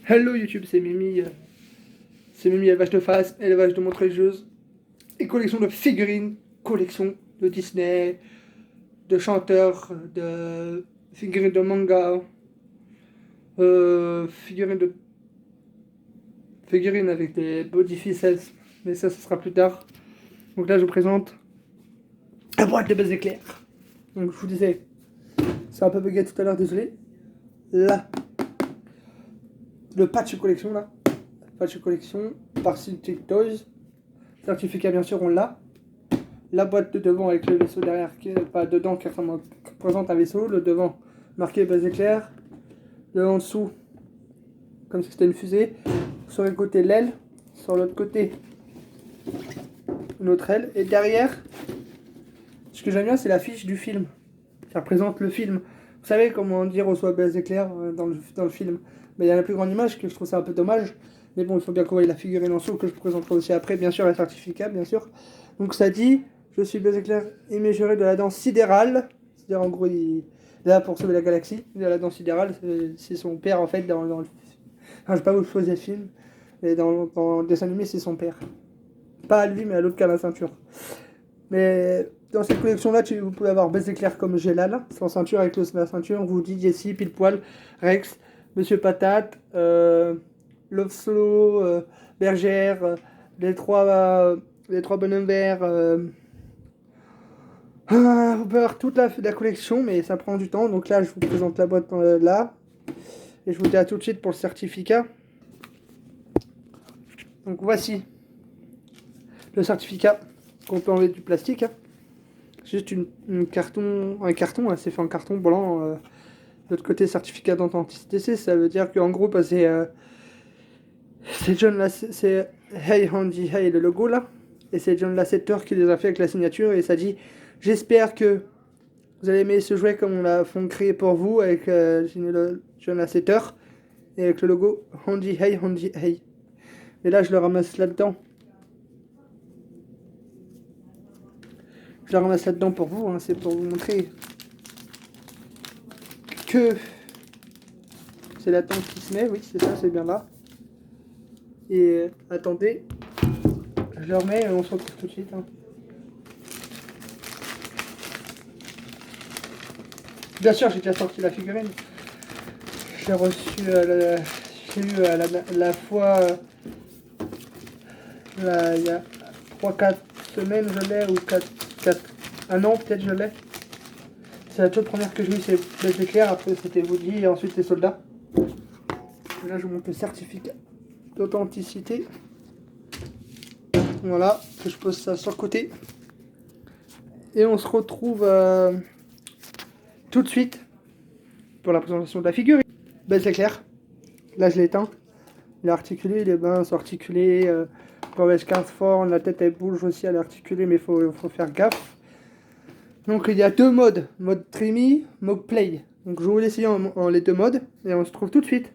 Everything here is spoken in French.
Hello YouTube, c'est Mimi. C'est Mimi, élevage de face, élevage de montres religieuses et collection de figurines, collection de Disney, de chanteurs, de figurines de manga, figurines de figurines avec des body faces, mais ça ce sera plus tard. Donc là je vous présente la boîte de base éclairs. Donc je vous disais, c'est un peu bugué tout à l'heure, désolé. Là, le patch collection là. Patch collection par Cintiq Toys. Certificat bien sûr on l'a. La boîte de devant avec le vaisseau derrière, qui est pas dedans, qui représente un vaisseau. Le devant marqué base éclair. Le en dessous, comme si c'était une fusée. Sur le côté l'aile. Sur l'autre côté, une autre aile. Et derrière, ce que j'aime bien, c'est l'affiche du film. Ça représente le film. Vous savez comment on dit reçoit base éclair dans le film. Mais il y a la plus grande image que je trouve ça un peu dommage. Mais bon, il faut bien qu'on voie la figurine en dessous que je présenterai aussi après. Bien sûr, le certificat, bien sûr. Donc ça dit, je suis base éclair immesuré de la danse sidérale. C'est-à-dire en gros, il est là pour sauver la galaxie. De la danse sidérale, c'est son père en fait dans le... Enfin, je ne vais pas vous choisir le film. Mais dans le dessin animé, c'est son père. Pas à lui, mais à l'autre qui a la ceinture. Mais dans cette collection-là, vous pouvez avoir base éclair comme j'ai là, sans ceinture, avec la ceinture. On vous dit Jessie, Pile Poil, Rex, Monsieur Patate, Love Solo, Bergère, les trois bonhommes verts. Vous pouvez avoir toute la collection, mais ça prend du temps. Donc là, je vous présente la boîte là. Et je vous dis à tout de suite pour le certificat. Donc voici le certificat qu'on peut enlever du plastique. Hein. Juste un carton, c'est fait en carton blanc. De l'autre côté, certificat d'authenticité, ça veut dire qu'en gros, bah, c'est John Lasseter, c'est Hey Handy Hey le logo là, et c'est John Lasseter qui les a fait avec la signature, et ça dit j'espère que vous allez aimer ce jouet comme on l'a créé pour vous avec John Lasseter et avec le logo Handy Hey. Et là, je le ramasse là-dedans. Je le ramasse là-dedans pour vous, hein, c'est pour vous montrer que c'est la tente qui se met, oui, c'est ça, c'est bien là. Et attendez, je le remets et on se retrouve tout de suite. Hein. Bien sûr, j'ai déjà sorti la figurine. J'ai reçu, j'ai eu la fois, il y a 3-4 semaines, je l'ai, ou 4, un an peut-être, je l'ai. C'est la toute première que j'ai eu, c'est base éclair, après c'était Woody et ensuite les soldats. Et là, je vous montre le certificat d'authenticité. Voilà, que je pose ça sur le côté. Et on se retrouve tout de suite pour la présentation de la figurine. Base éclair. Là, je l'éteins. Il est articulé, les mains sont articulées. Mauvaise carte fort, la tête elle bouge aussi, elle est articulée, mais il faut faire gaffe. Donc il y a deux modes, mode Trimmy, mode Play. Donc je vais vous laisser en les deux modes et on se retrouve tout de suite.